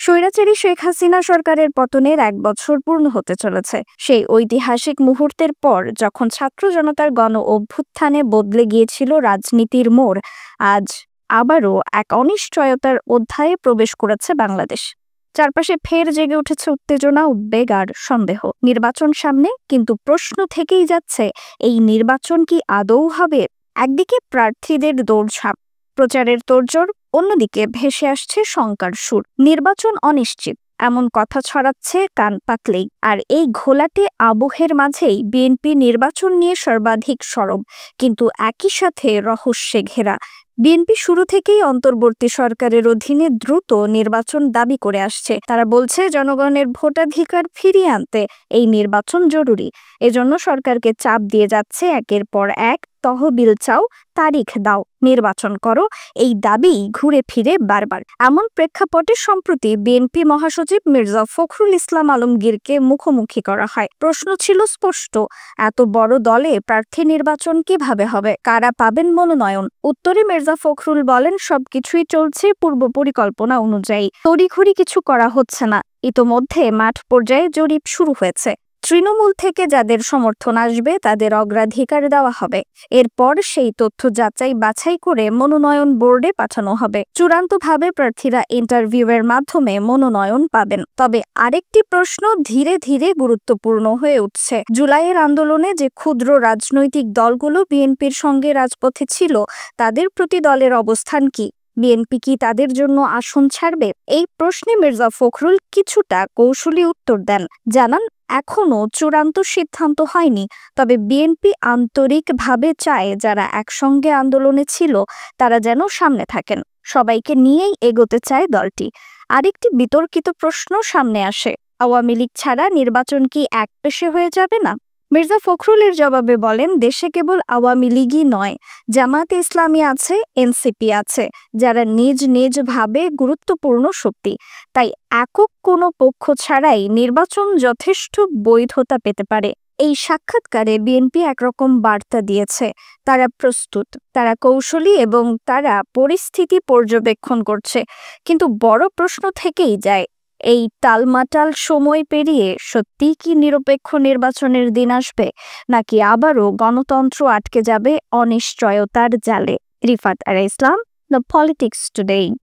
স্বৈরাচারী শেখ হাসিনা সরকারের পতনের ১ বছর পূর্ণ হতে চলেছে। সেই ঐতিহাসিক মুহূর্তের পর যখন ছাত্র জনতার গণ অভ্যুত্থানে বদলে গিয়েছিল রাজনীতির মোড়, আজ আবারও এক অনিশ্চয়তার অধ্যায়ে প্রবেশ করেছে বাংলাদেশ। চারপাশে ফের জেগে উঠেছে উত্তেজনা, উদ্বেগ আর সন্দেহ। নির্বাচন সামনে, কিন্তু প্রশ্ন থেকেই যাচ্ছে, এই নির্বাচন কি আদৌ হবে? একদিকে প্রার্থীদের দৌড়ঝাঁপ, প্রচারের তোড়জোড়, অন্যদিকে ভেসে আসছে শঙ্কার সুর। নির্বাচন অনিশ্চিত এমন কথা ছড়াচ্ছে কান পাতলেই। আর এই ঘোলাটে আবহের মাঝেই বিএনপি নির্বাচন নিয়ে সর্বাধিক সরব, কিন্তু একই সাথে রহস্যে ঘেরা। বিএনপি শুরু থেকেই অন্তর্বর্তী সরকারের অধীনে দ্রুত নির্বাচন দাবি করে আসছে। তারা বলছে, জনগণের ভোটাধিকার ফিরিয়ে আনতে এই নির্বাচন জরুরি। এজন্য সরকারকে চাপ দিয়ে যাচ্ছে একের পর এক, তহবিল চাও, তারিখ দাও, নির্বাচন করো। এই দাবি ঘুরে ফিরে বারবার। এমন প্রেক্ষাপটে সম্প্রতি বিএনপি মহাসচিব মির্জা ফখরুল ইসলাম আলমগীরকে মুখোমুখি করা হয়। প্রশ্ন ছিল স্পষ্ট, এত বড় দলে প্রার্থী নির্বাচন কিভাবে হবে? কারা পাবেন মনোনয়ন? উত্তরে মির্জা ফখরুল বলেন, সবকিছুই চলছে পূর্ব পরিকল্পনা অনুযায়ী, তড়িঘড়ি কিছু করা হচ্ছে না। ইতোমধ্যে মাঠ পর্যায়ে জরিপ শুরু হয়েছে। তৃণমূল থেকে যাদের সমর্থন আসবে তাদের অগ্রাধিকার দেওয়া হবে। এরপর সেই তথ্য যাচাই বাছাই করে মনোনয়ন বোর্ডে পাঠানো হবে। চূড়ান্তভাবে প্রার্থীরা ইন্টারভিউয়ের মাধ্যমে মনোনয়ন পাবেন। তবে আরেকটি প্রশ্ন ধীরে ধীরে গুরুত্বপূর্ণ হয়ে উঠছে। জুলাইয়ের আন্দোলনে যে ক্ষুদ্র রাজনৈতিক দলগুলো বিএনপির সঙ্গে রাজপথে ছিল, তাদের প্রতি দলের অবস্থান কি? বিএনপি কি তাদের জন্য আসন ছাড়বে? এই প্রশ্নে মির্জা ফখরুল কিছুটা কৌশলী উত্তর দেন। জানান, এখনো চূড়ান্ত সিদ্ধান্ত হয়নি, তবে বিএনপি আন্তরিকভাবে চায় যারা একসঙ্গে আন্দোলনে ছিল তারা যেন সামনে থাকেন। সবাইকে নিয়েই এগোতে চায় দলটি। আরেকটি বিতর্কিত প্রশ্ন সামনে আসে, আওয়ামী লীগ ছাড়া নির্বাচন কি একপেশে হয়ে যাবে না? মির্জা ফখরুলের জবাবে বলেন, দেশে কেবল আওয়ামী লীগই নয়, জামায়াতে ইসলামী আছে, এনসিপি আছে, যারা নিজ নিজ ভাবে গুরুত্বপূর্ণ শক্তি। তাই একক কোনো পক্ষ ছাড়াই নির্বাচন যথেষ্ট বৈধতা পেতে পারে। এই সাক্ষাৎকারে বিএনপি একরকম বার্তা দিয়েছে, তারা প্রস্তুত, তারা কৌশলী এবং তারা পরিস্থিতি পর্যবেক্ষণ করছে। কিন্তু বড় প্রশ্ন থেকেই যায়, এই টালমাটাল সময় পেরিয়ে সত্যিই কি নিরপেক্ষ নির্বাচনের দিন আসবে, নাকি আবারও গণতন্ত্র আটকে যাবে অনিশ্চয়তার জালে? রিফাত আরা ইসলাম, দ্য পলিটিক্স টুডে।